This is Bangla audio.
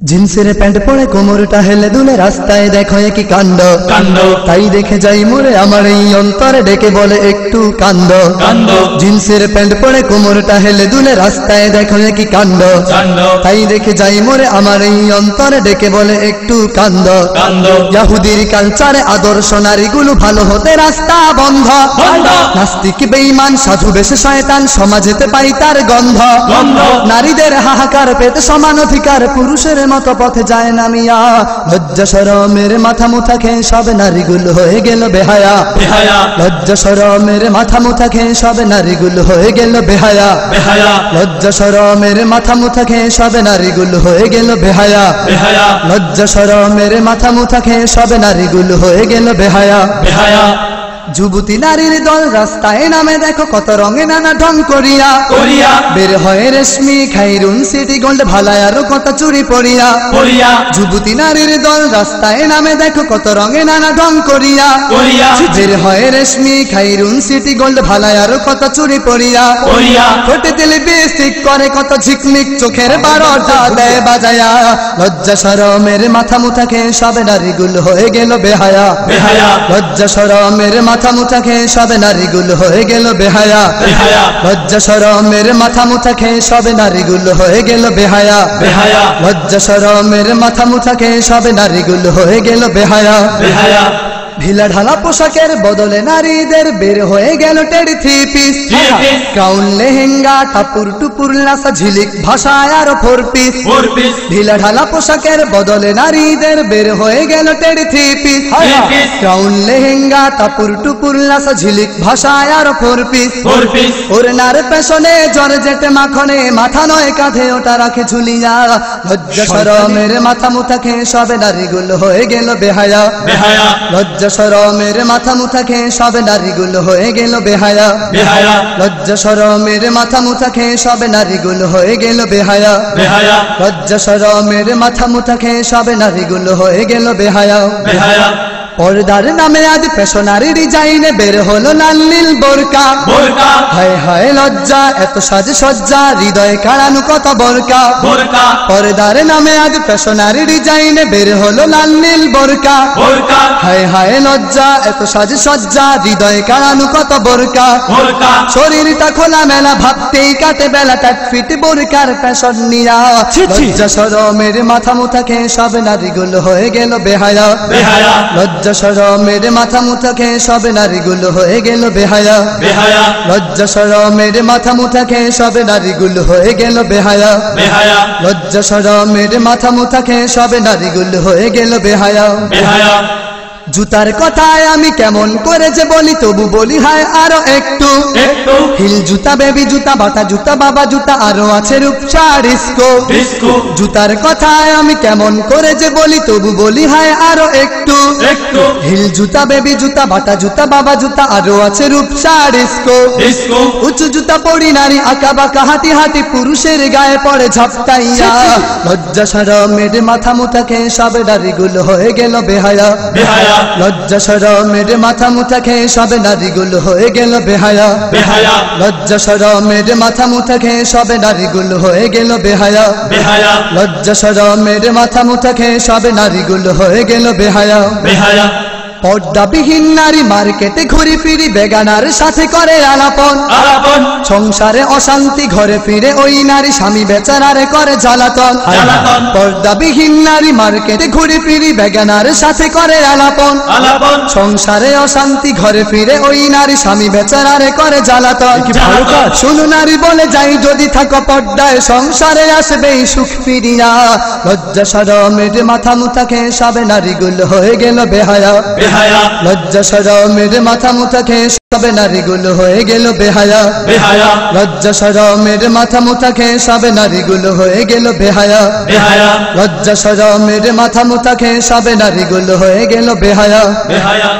জিন্সের প্যান্ট পরে কোমরটা হেলে দুলে রাস্তায় দেখো কি কাণ্ড কাণ্ড তাই দেখে যাই মোরে আমার এই অন্তরে ডেকে বলে একটু কান্দ কান্দ জিন্সের প্যান্ট পরে কোমরটা হেলে দুলে রাস্তায় দেখো কি কাণ্ড কাণ্ড তাই দেখে যাই মোরে আমার এই অন্তরে ডেকে বলে একটু কান্দ কান্দ ইহুদির কালচারে আদর্শ নারীগুলো ভালো হতে রাস্তা বন্ধ বন্ধ নাস্তিক বেঈমান সাধু বেশে শয়তান সমাজেতে পাই তার গন্ধ গন্ধ নারীদের হাহাকার পেতে সমান অধিকার পুরুষের মতো পথে যায় না মিয়া লজ্জা শরমের মাথা মুথা খেয়ে সব নারীগুলো হয়ে গেল বেহায়া বেহায়া লজ্জা শরমের মাথা মুথা খেয়ে সব নারীগুলো হয়ে গেল বেহায়া বেহায়া লজ্জা শরমের মাথা মুথা খেয়ে সব নারীগুলো হয়ে গেল বেহায়া বেহায়া লজ্জা শরমের মাথা মুথা খেয়ে সব নারীগুলো হয়ে গেল বেহায়া বেহায়া যুবতী নারীর দল রাস্তায় নামে দেখো কত রঙে নানা ঢং করিয়া করিয়া বের হয় রেশমি খাইরুন সিটি গোল্ড ভালায় আরো কত চুরি পরিয়া পরিয়া যুবতী নারীর দল রাস্তায় নামে দেখো কত রঙে নানা ঢং করিয়া করিয়া বের হয় রেশমি খাইরুন সিটি গোল্ড ভালায় আরো কত চুরি পরিয়া পরিয়া ঠোঁটে দিলে বেসিক করে কত ঝিকমিক চোখের বারোটা দেয় বাজায়া লজ্জা শরমের মাথা মুথা খেয়ে সব নারীগুলো হয়ে গেল বেহায়া বেহায়া লজ্জা শরমের মাথা মুথা খেয়ে সব নারীগুলো হয়ে গেল বেহায়া বেহায়া লজ্জা শরমের মাথা মুথা খেয়ে সব নারীগুলো হয়ে গেল বেহায়া বেহায়া লজ্জা শরমের মাথা মুথা খেয়ে সব নারীগুলো হয়ে গেল বেহায়া বেহায়া ঢিলা ঢালা পোশাকের বদলে নারীদের বের হয়ে গেল teddy three piece gown lehenga টাপুর টুপুর লাসা ঝিলিক ভাষায় আর ফোর পিস ঢিলা ঢালা পোশাকের বদলে নারীদের বের হয়ে গেল teddy three piece gown lehenga টাপুর টুপুর লাসা ঝিলিক ভাষায় আর ফোর পিস ওড়নার পেছনে জর্জেট মাখনে মাথা নয় কাঁধে ওটা রাখে ঝুলিয়া লজ্জা শরমের মাথা মুথা খেয়ে সব নারীগুলো হয়ে গেল বেহায়া বেহায়া লজ্জা শরমের মাথা মুথা খেয়ে সব নারীগুলো হয়ে গেল বেহায়া বেহায়া লজ্জা শরমের মাথা মুথা খেয়ে সব নারীগুলো হয়ে গেল বেহায়া বেহায়া লজ্জা শরমের মাথা মুথা খেয়ে সব নারীগুলো হয়ে গেল বেহায়া বেহায়া পর্দার নামে আজ ফ্যাশনারি ডিজাইনে বের হলো লাল নীল বোরকা বোরকা হায় হায় লজ্জা এত সাজ সজ্জা হৃদয় কাড়ানো কত বোরকা বোরকা পর্দার নামে আজ ফ্যাশনারি ডিজাইনে বের হলো লাল নীল বোরকা বোরকা হায় হায় লজ্জা এত সাজ সজ্জা হৃদয় কাড়ানো কত বোরকা বোরকা শরীরটা খোলা মেলা ভাবতেই কাটে বেলা টাট ফিট বোরকার ফ্যাশন নিয়া লজ্জা শরমের মাথা মুথা খেয়ে সব নারীগুলো হয়ে গেল বেহায়া বেহায়া লজ্জা শরমের মাথা মুথা খেয়ে সব নারীগুলো হয়ে গেল বেহায়া বেহায়া লজ্জা শরমের মাথা মুথা খেয়ে সব নারীগুলো হয়ে গেল বেহায়া বেহায়া লজ্জা শরমের মাথা মুথা খেয়ে সব নারীগুলো হয়ে গেল বেহায়া বেহায়া জুতার কথায় আমি কেমন করে যে বলি তবু বলি হায় আরো একটু হিল জুতা বেবি জুতা বাটা জুতা বাবা জুতা আরো আছে রূপসা ডিস্কো জুতার কথায় আমি কেমন করে যে বলি তবু বলি হায় আরো একটু হিল জুতা বেবি জুতা বাটা জুতা বাবা জুতা আরো আছে রূপসা ডিস্কো উঁচু জুতা পরি নারী আঁকা বাঁকা হাঁটি হাঁটি পুরুষের গায়ে পড়ে ঝাপটাইয়া লজ্জা শরমের মাথা মুথা খেয়ে সব নারীগুলো হয়ে গেল বেহায়া বেহায়া লজ্জা শরমের মাথা মুথা খেয়ে সব নারীগুলো হয়ে গেল বেহায়া বেহায়া লজ্জা শরমের মাথা মুথা খেয়ে সব নারীগুলো হয়ে গেল বেহায়া বেহায়া লজ্জা শরমের মাথা মুথা খেয়ে সব নারীগুলো হয়ে গেল বেহায়া বেহায়া পর্দাবিহীন নারী মার্কেটে ঘুরি ফিরি বেগানার সাথে করে আলাপন আলাপন সংসারে অশান্তি ঘরে ফিরে ওই নারী স্বামী বেচারারে করে জ্বালাতন জ্বালাতন পর্দাবিহীন নারী মার্কেটে ঘুরি ফিরি বেগানার সাথে করে আলাপন আলাপন সংসারে অশান্তি ঘরে ফিরে ওই নারী স্বামী বেচারারে করে জ্বালাতন শুনো নারী বলে যাই যদি থাকো পর্দায় সংসারে আসবে সুখ ফিরিয়া লজ্জা শরমের মাথা মুথা খেয়ে সব নারীগুলো হয়ে গেল বেহায়া লজ্জা শরমের মাথা মুথা খেয়ে সব নারীগুলো হয়ে গেল বেহায়া বেহায়া লজ্জা শরমের মাথা মুথা খেয়ে সব নারীগুলো হয়ে গেল বেহায়া বেহায়া লজ্জা শরমের মাথা মুথা খেয়ে সব নারীগুলো হয়ে গেল বেহায়া বেহায়া